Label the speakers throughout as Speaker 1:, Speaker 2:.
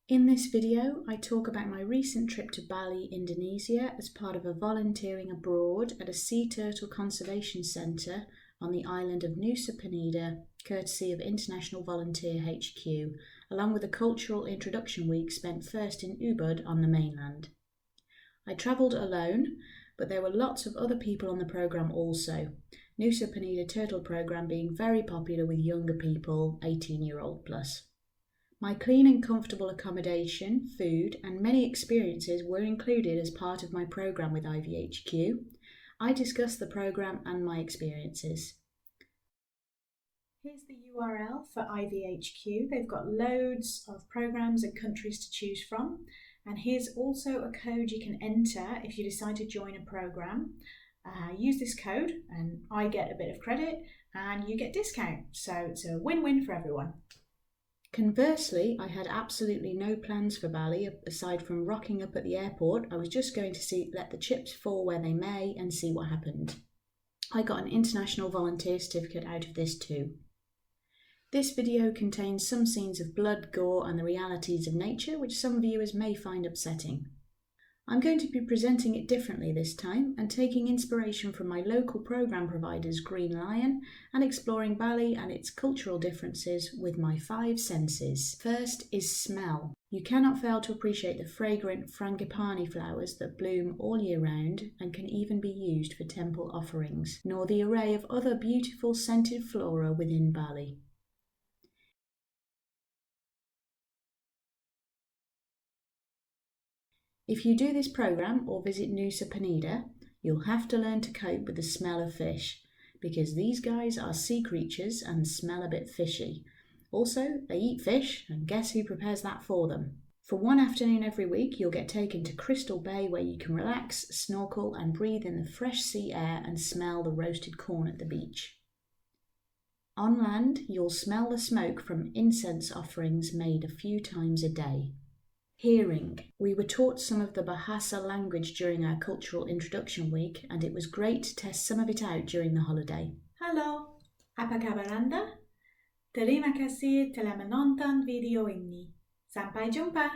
Speaker 1: In this video, I talk about my recent trip to Bali, Indonesia as part of a volunteering abroad at a sea turtle conservation centre on the island of Nusa Penida, courtesy of International Volunteer HQ, along with a cultural introduction week spent first in Ubud on the mainland. I travelled alone, but there were lots of other people on the programme also. Nusa Penida Turtle Programme being very popular with younger people, 18-year-old plus. My clean and comfortable accommodation, food and many experiences were included as part of my programme with IVHQ. I discussed the programme and my experiences. Here's the URL for IVHQ. They've got loads of programmes and countries to choose from. And here's also a code you can enter if you decide to join a programme. Use this code and I get a bit of credit and you get discount. So it's a win-win for everyone. Conversely, I had absolutely no plans for Bali aside from rocking up at the airport. I was just going to let the chips fall where they may and see what happened. I got an international volunteer certificate out of this too. This video contains some scenes of blood, gore and the realities of nature which some viewers may find upsetting. I'm going to be presenting it differently this time and taking inspiration from my local programme providers Green Lion and exploring Bali and its cultural differences with my 5 senses. First is smell. You cannot fail to appreciate the fragrant frangipani flowers that bloom all year round and can even be used for temple offerings, nor the array of other beautiful scented flora within Bali. If you do this programme or visit Nusa Penida, you'll have to learn to cope with the smell of fish, because these guys are sea creatures and smell a bit fishy. Also, they eat fish, and guess who prepares that for them? For one afternoon every week, you'll get taken to Crystal Bay where you can relax, snorkel and breathe in the fresh sea air and smell the roasted corn at the beach. On land, you'll smell the smoke from incense offerings made a few times a day. Hearing. We were taught some of the Bahasa language during our cultural introduction week and it was great to test some of it out during the holiday. Halo, apa kabar Anda? Terima kasih telah menonton video ini. Sampai jumpa!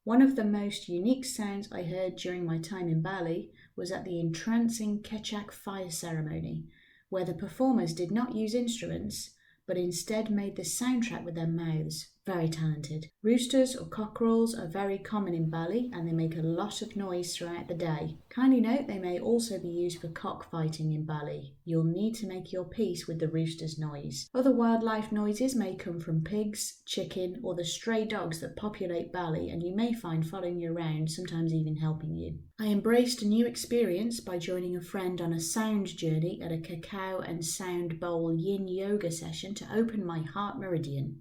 Speaker 1: One of the most unique sounds I heard during my time in Bali was at the entrancing Kecak fire ceremony, where the performers did not use instruments, but instead made the soundtrack with their mouths. Very talented. Roosters or cockerels are very common in Bali and they make a lot of noise throughout the day. Kindly note they may also be used for cockfighting in Bali. You'll need to make your peace with the rooster's noise. Other wildlife noises may come from pigs, chicken or the stray dogs that populate Bali and you may find following you around, sometimes even helping you. I embraced a new experience by joining a friend on a sound journey at a cacao and sound bowl yin yoga session to open my heart meridian.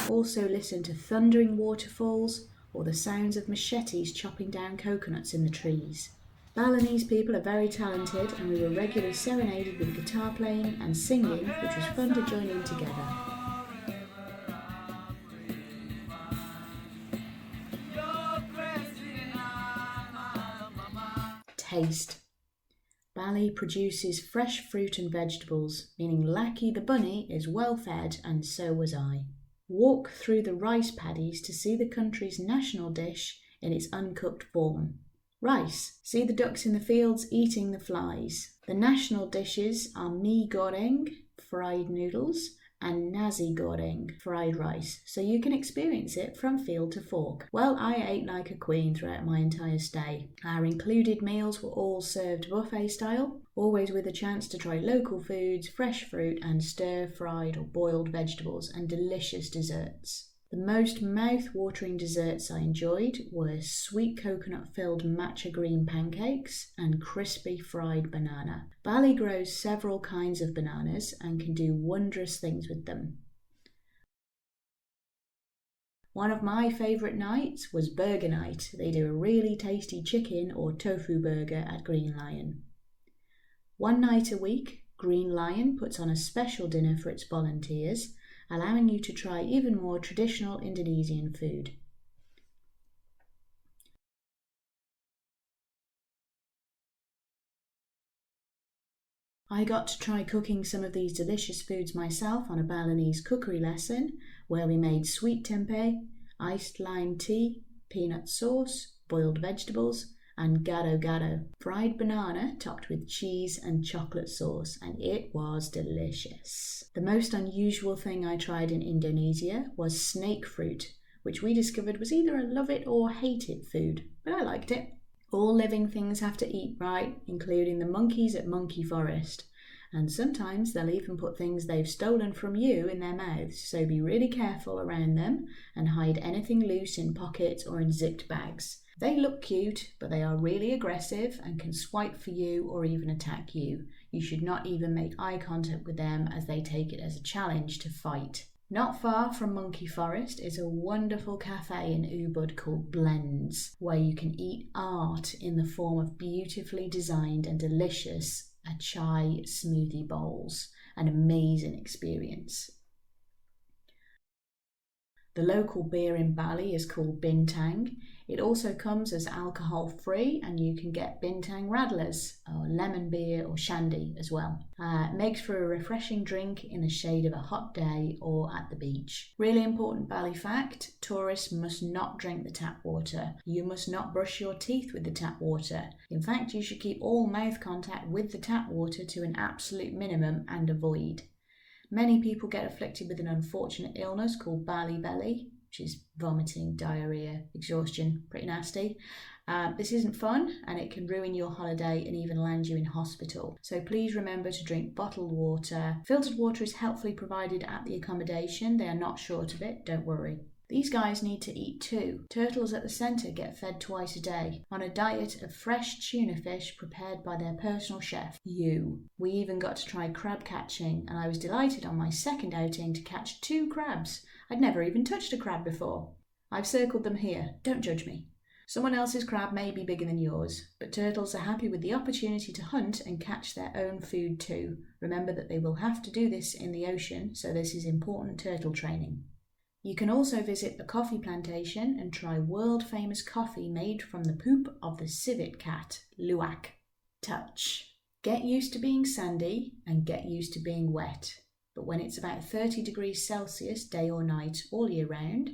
Speaker 1: Also listen to thundering waterfalls or the sounds of machetes chopping down coconuts in the trees. Balinese people are very talented and we were regularly serenaded with guitar playing and singing, which was fun to join in together. Taste. Bali produces fresh fruit and vegetables, meaning Lucky the bunny is well fed and so was I. Walk through the rice paddies to see the country's national dish in its uncooked form. Rice. See the ducks in the fields eating the flies. The national dishes are mie goreng, fried noodles, and nasi goreng, fried rice, so you can experience it from field to fork. Well, I ate like a queen throughout my entire stay. Our included meals were all served buffet style, always with a chance to try local foods, fresh fruit and stir-fried or boiled vegetables and delicious desserts. The most mouth-watering desserts I enjoyed were sweet coconut-filled matcha green pancakes and crispy fried banana. Bali grows several kinds of bananas and can do wondrous things with them. One of my favourite nights was burger night. They do a really tasty chicken or tofu burger at Green Lion. One night a week, Green Lion puts on a special dinner for its volunteers
Speaker 2: allowing you to try even more traditional Indonesian food. I got to try cooking some of these delicious foods myself on a Balinese cookery lesson where we made sweet tempeh, iced lime tea, peanut sauce, boiled vegetables, and gado-gado, fried banana topped with cheese and chocolate sauce, and it was delicious. The most unusual thing I tried in Indonesia was snake fruit, which we discovered was either a love it or hate it food, but I liked it. All living things have to eat right, including the monkeys at Monkey Forest. And sometimes they'll even put things they've stolen from you in their mouths, so be really careful around them and hide anything loose in pockets or in zipped bags. They look cute, but they are really aggressive and can swipe for you or even attack you. You should not even make eye contact with them as they take it as a challenge to fight. Not far from Monkey Forest is a wonderful cafe in Ubud called Blends, where you can eat art in the form of beautifully designed and delicious chai smoothie bowls. An amazing experience. The local beer in Bali is called Bintang. It also comes as alcohol free, and you can get Bintang Radlers or lemon beer or shandy as well. It makes for a refreshing drink in the shade of a hot day or at the beach. Really important Bali fact, tourists must not drink the tap water. You must not brush your teeth with the tap water. In fact, you should keep all mouth contact with the tap water to an absolute minimum and avoid. Many people get afflicted with an unfortunate illness called Bali belly, which is vomiting, diarrhea, exhaustion, pretty nasty. This isn't fun, and it can ruin your holiday and even land you in hospital. So please remember to drink bottled water. Filtered water is helpfully provided at the accommodation. They are not short of it, don't worry. These guys need to eat too. Turtles at the centre get fed twice a day on a diet of fresh tuna fish prepared by their personal chef, you. We even got to try crab catching, and I was delighted on my second outing to catch 2 crabs. I'd never even touched a crab before. I've circled them here, don't judge me. Someone else's crab may be bigger than yours, but turtles are happy with the opportunity to hunt and catch their own food too. Remember that they will have to do this in the ocean, so this is important turtle training. You can also visit a coffee plantation and try world-famous coffee made from the poop of the civet cat, Luwak. Touch. Get used to being sandy and get used to being wet. But when it's about 30 degrees Celsius day or night all year round,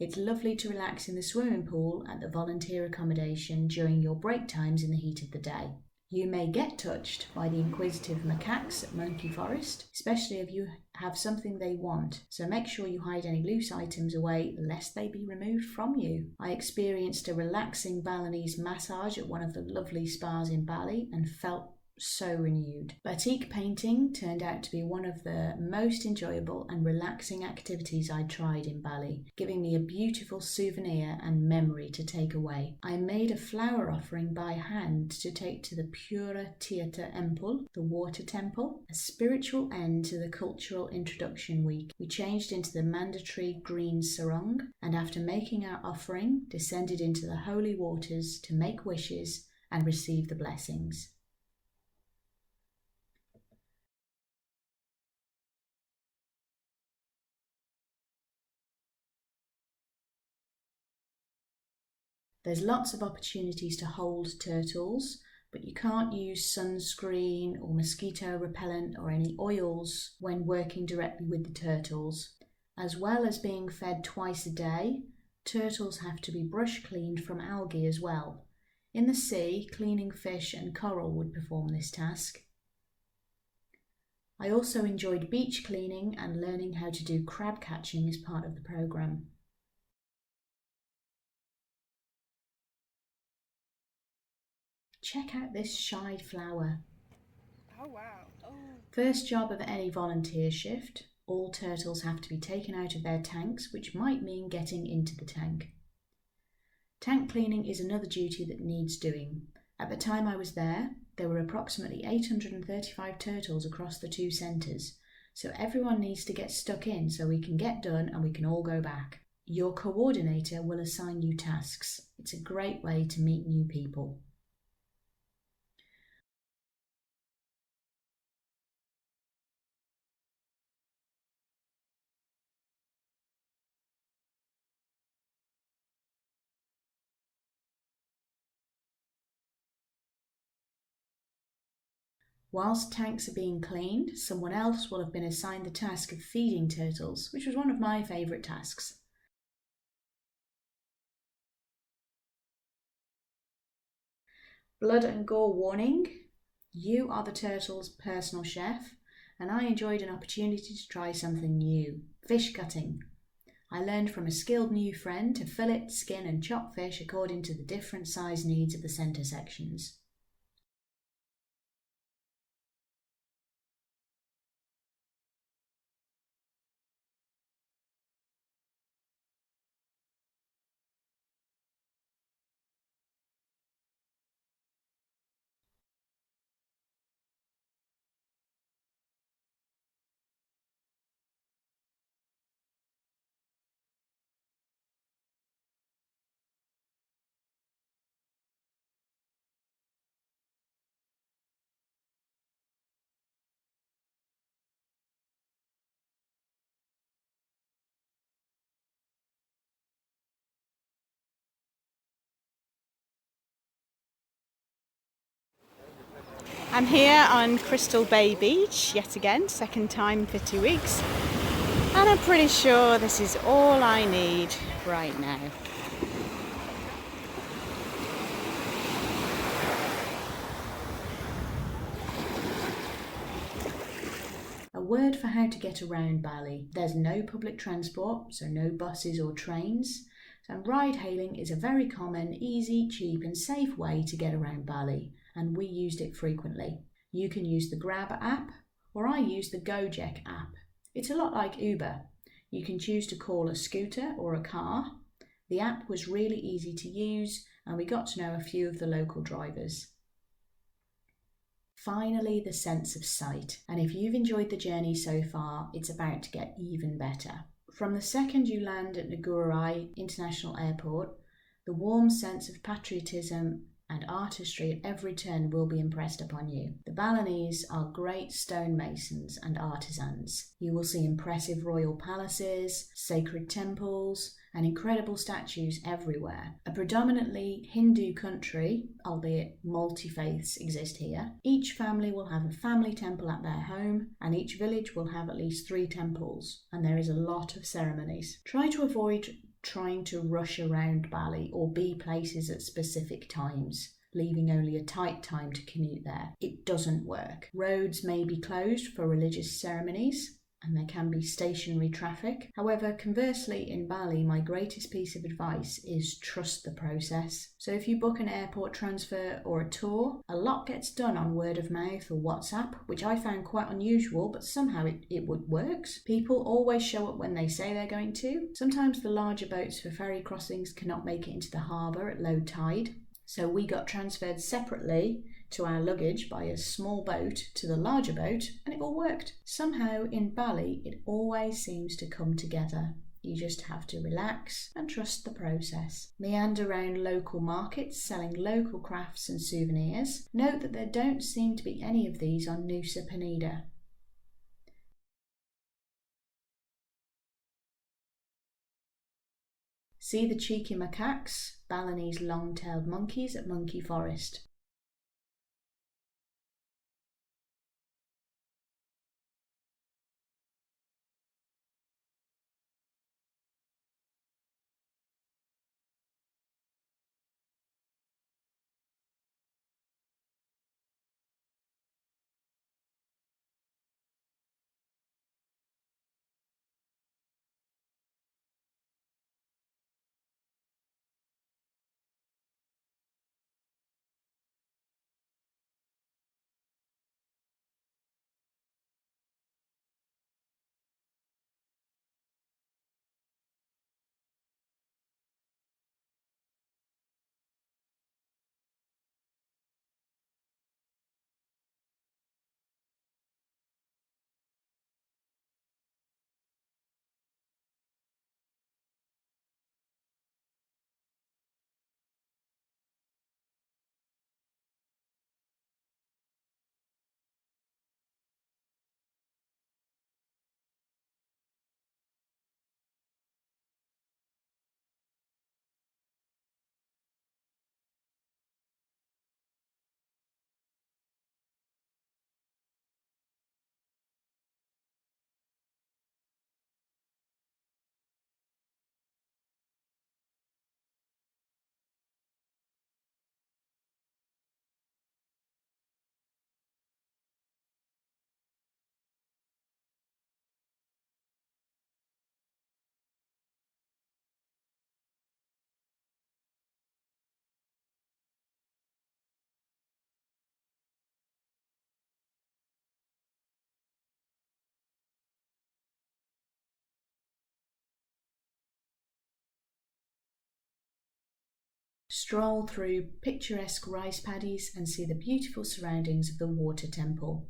Speaker 2: it's lovely to relax in the swimming pool at the volunteer accommodation during your break times in the heat of the day. You may get touched by the inquisitive macaques at Monkey Forest, especially if you have something they want, so make sure you hide any loose items away lest they be removed from you. I experienced a relaxing Balinese massage at one of the lovely spas in Bali and felt so renewed. Batik painting turned out to be one of the most enjoyable and relaxing activities I tried in Bali, giving me a beautiful souvenir and memory to take away. I made a flower offering by hand to take to the Pura Tirta Empul, the water temple, a spiritual end to the cultural introduction week. We changed into the mandatory green sarong, and after making our offering, descended into the holy waters to make wishes and receive the blessings. There's lots of opportunities to hold turtles, but you can't use sunscreen or mosquito repellent or any oils when working directly with the turtles. As well as being fed twice a day, turtles have to be brush cleaned from algae as well. In the sea, cleaning fish and coral would perform this task. I also enjoyed beach cleaning and learning how to do crab catching as part of the programme. Check out this shy flower.
Speaker 3: Oh wow. Oh.
Speaker 2: First job of any volunteer shift, all turtles have to be taken out of their tanks, which might mean getting into the tank. Tank cleaning is another duty that needs doing. At the time I was there were approximately 835 turtles across the 2 centres, so everyone needs to get stuck in so we can get done and we can all go back. Your coordinator will assign you tasks. It's a great way to meet new people. Whilst tanks are being cleaned, someone else will have been assigned the task of feeding turtles, which was one of my favourite tasks. Blood and gore warning. You are the turtle's personal chef, and I enjoyed an opportunity to try something new, fish cutting. I learned from a skilled new friend to fillet, skin and chop fish according to the different size needs of the centre sections.
Speaker 3: I'm here on Crystal Bay Beach yet again, second time for 2 weeks, and I'm pretty sure this is all I need right now.
Speaker 2: A word for how to get around Bali. There's no public transport, so no buses or trains, and ride-hailing is a very common, easy, cheap and safe way to get around Bali, and we used it frequently. You can use the Grab app, or I use the Gojek app. It's a lot like Uber. You can choose to call a scooter or a car. The app was really easy to use, and we got to know a few of the local drivers. Finally, the sense of sight, and if you've enjoyed the journey so far, it's about to get even better. From the second you land at Nusa International Airport, the warm sense of patriotism and artistry at every turn will be impressed upon you. The Balinese are great stonemasons and artisans. You will see impressive royal palaces, sacred temples, and incredible statues everywhere. A predominantly Hindu country, albeit multi-faiths exist here. Each family will have a family temple at their home, and each village will have at least 3 temples, and there is a lot of ceremonies. Try to avoid trying to rush around Bali or be places at specific times, leaving only a tight time to commute there. It doesn't work. Roads may be closed for religious ceremonies, and there can be stationary traffic. However, conversely, in Bali, my greatest piece of advice is trust the process. So if you book an airport transfer or a tour, a lot gets done on word of mouth or WhatsApp, which I found quite unusual, but somehow it works. People always show up when they say they're going to. Sometimes the larger boats for ferry crossings cannot make it into the harbour at low tide, so we got transferred separately to our luggage by a small boat to the larger boat, and it all worked. Somehow in Bali it always seems to come together. You just have to relax and trust the process. Meander around local markets selling local crafts and souvenirs. Note that there don't seem to be any of these on Nusa Penida. See the cheeky macaques, Balinese long-tailed monkeys at Monkey Forest. Stroll through picturesque rice paddies and see the beautiful surroundings of the water temple.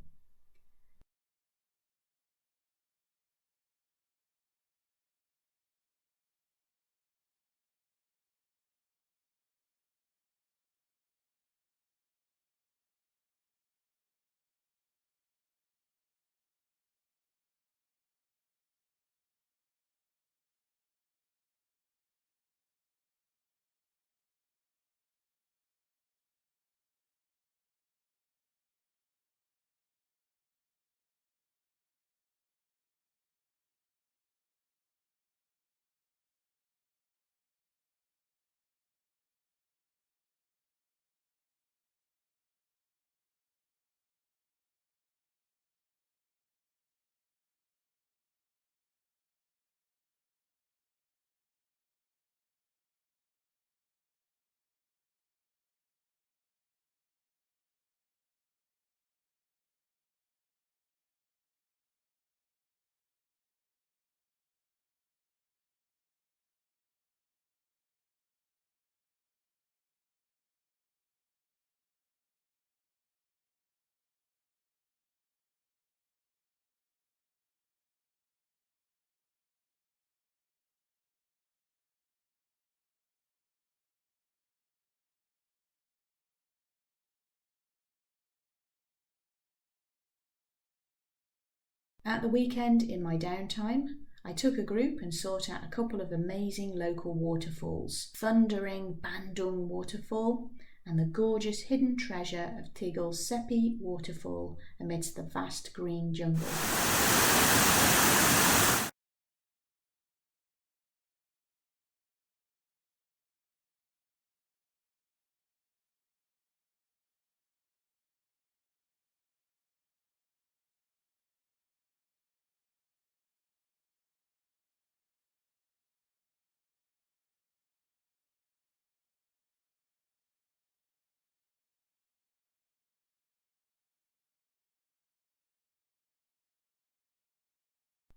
Speaker 2: At the weekend, in my downtime, I took a group and sought out a couple of amazing local waterfalls, Thundering Bandung Waterfall and the gorgeous hidden treasure of Tigle's Sepi Waterfall amidst the vast green jungle.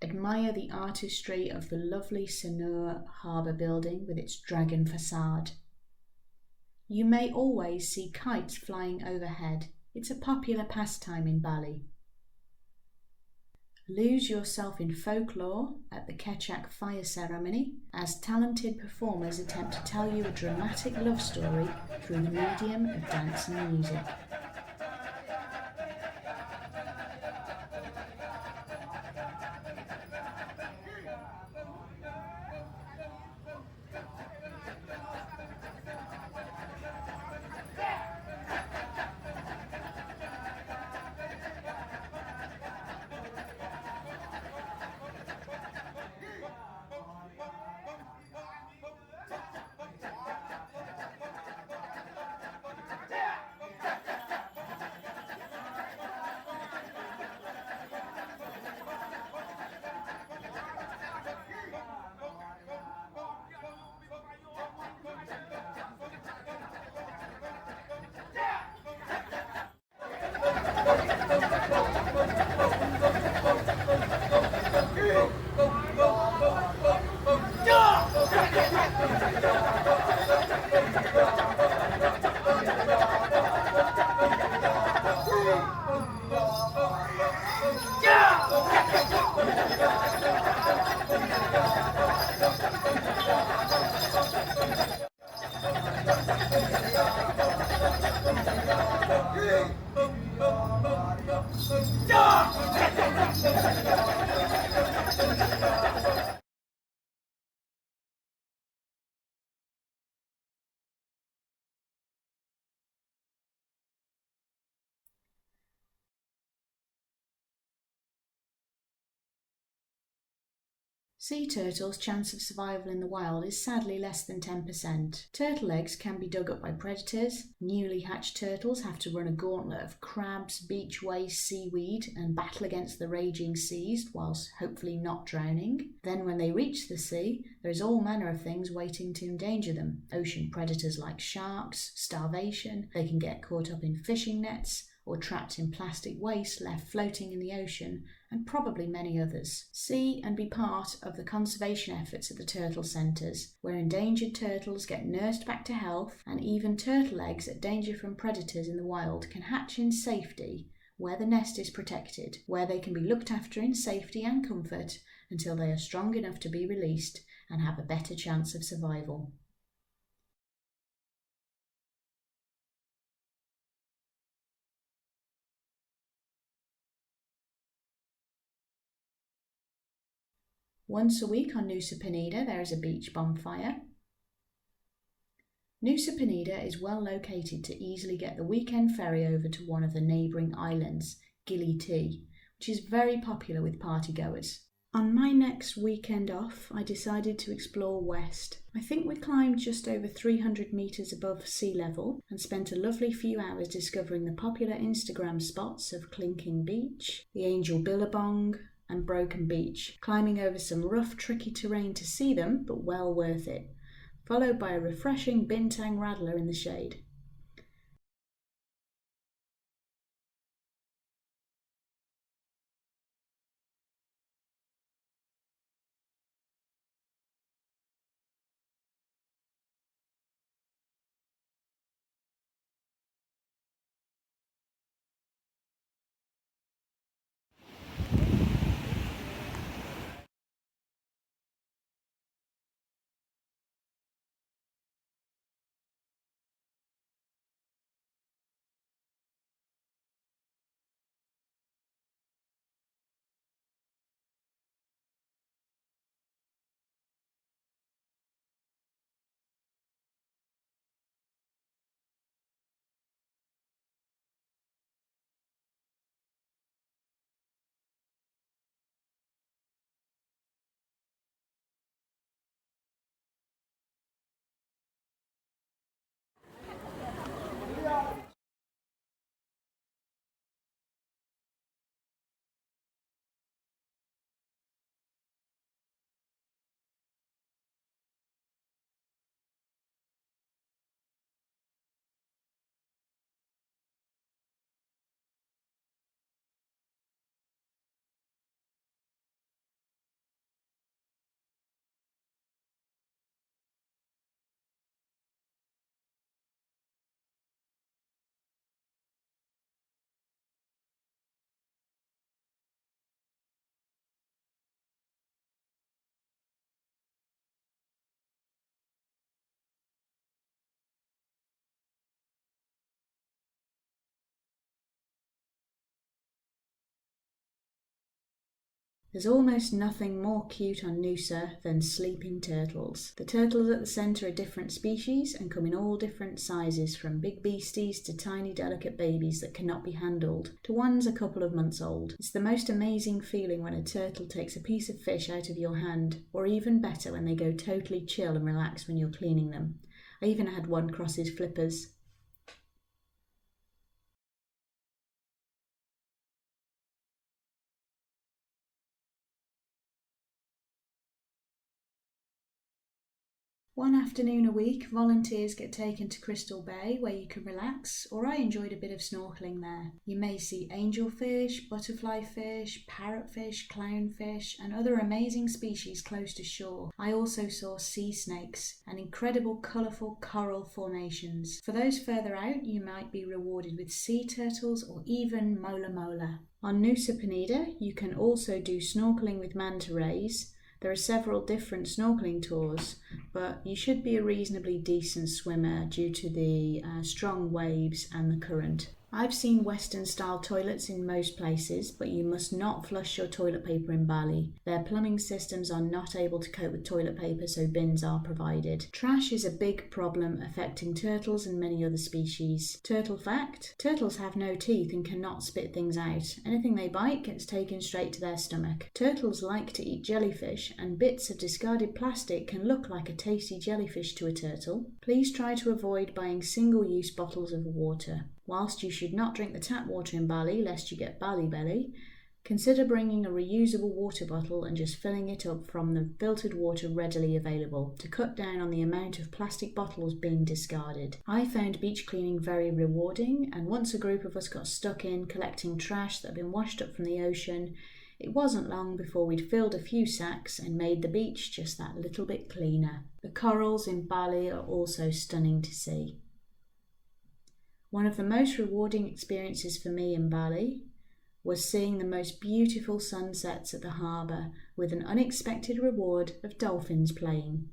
Speaker 2: Admire the artistry of the lovely Sanur harbour building with its dragon facade. You may always see kites flying overhead. It's a popular pastime in Bali. Lose yourself in folklore at the Kecak fire ceremony as talented performers attempt to tell you a dramatic love story through the medium of dance and music. Sea turtles' chance of survival in the wild is sadly less than 10%. Turtle eggs can be dug up by predators. Newly hatched turtles have to run a gauntlet of crabs, beach waste, seaweed and battle against the raging seas whilst hopefully not drowning. Then when they reach the sea, there is all manner of things waiting to endanger them. Ocean predators like sharks, starvation, they can get caught up in fishing nets, or trapped in plastic waste left floating in the ocean, and probably many others. See and be part of the conservation efforts at the turtle centres, where endangered turtles get nursed back to health, and even turtle eggs at danger from predators in the wild can hatch in safety, where the nest is protected, where they can be looked after in safety and comfort until they are strong enough to be released and have a better chance of survival. Once a week on Nusa Penida there is a beach bonfire. Nusa Penida is well located to easily get the weekend ferry over to one of the neighbouring islands, Gili T, which is very popular with partygoers. On my next weekend off, I decided to explore west. I think we climbed just over 300 metres above sea level and spent a lovely few hours discovering the popular Instagram spots of Clinking Beach, the Angel Billabong and Broken Beach, climbing over some rough, tricky terrain to see them, but well worth it, followed by a refreshing bintang rattler in the shade. There's almost nothing more cute on Nusa than sleeping turtles. The turtles at the centre are different species and come in all different sizes, from big beasties to tiny delicate babies that cannot be handled, to ones a couple of months old. It's the most amazing feeling when a turtle takes a piece of fish out of your hand, or even better when they go totally chill and relax when you're cleaning them. I even had one cross his flippers. One afternoon a week, volunteers get taken to Crystal Bay where you can relax, or I enjoyed a bit of snorkelling there. You may see angelfish, butterfly fish, parrotfish, clownfish, and other amazing species close to shore. I also saw sea snakes and incredible colourful coral formations. For those further out, you might be rewarded with sea turtles or even mola mola. On Nusa Penida, you can also do snorkelling with manta rays. There are several different snorkelling tours, but you should be a reasonably decent swimmer due to the strong waves and the current. I've seen Western-style toilets in most places, but you must not flush your toilet paper in Bali. Their plumbing systems are not able to cope with toilet paper, so bins are provided. Trash is a big problem affecting turtles and many other species. Turtle fact: turtles have no teeth and cannot spit things out. Anything they bite gets taken straight to their stomach. Turtles like to eat jellyfish, and bits of discarded plastic can look like a tasty jellyfish to a turtle. Please try to avoid buying single-use bottles of water. Whilst you should not drink the tap water in Bali lest you get Bali belly, Consider bringing a reusable water bottle and just filling it up from the filtered water readily available to cut down on the amount of plastic bottles being discarded. I found beach cleaning very rewarding, and once a group of us got stuck in collecting trash that had been washed up from the ocean, it wasn't long before we'd filled a few sacks and made the beach just that little bit cleaner. The corals in Bali are also stunning to see. One of the most rewarding experiences for me in Bali was seeing the most beautiful sunsets at the harbour with an unexpected reward of dolphins playing.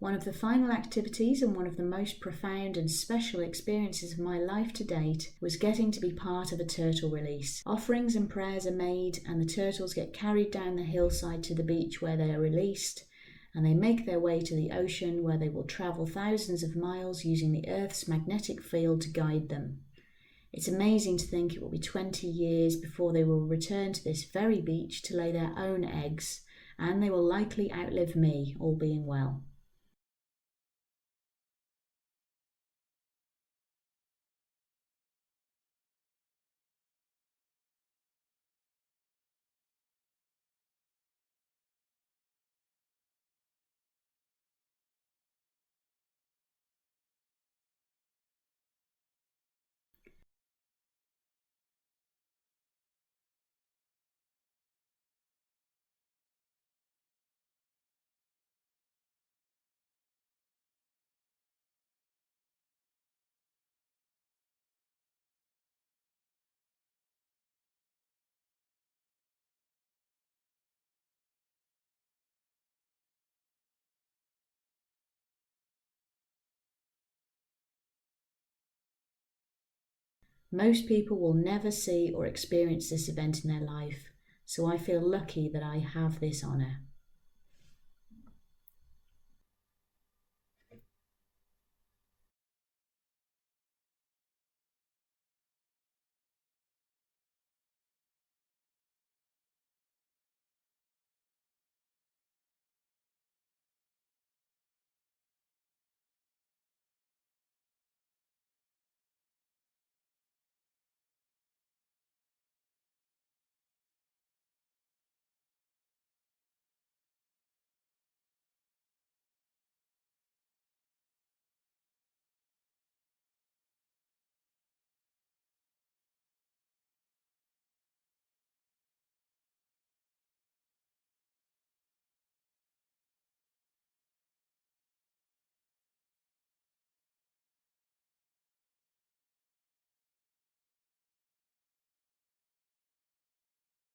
Speaker 2: One of the final activities and one of the most profound and special experiences of my life to date was getting to be part of a turtle release. Offerings and prayers are made and the turtles get carried down the hillside to the beach where they are released, and they make their way to the ocean where they will travel thousands of miles using the Earth's magnetic field to guide them. It's amazing to think it will be 20 years before they will return to this very beach to lay their own eggs, and they will likely outlive me, all being well. Most people will never see or experience this event in their life, so I feel lucky that I have this honour.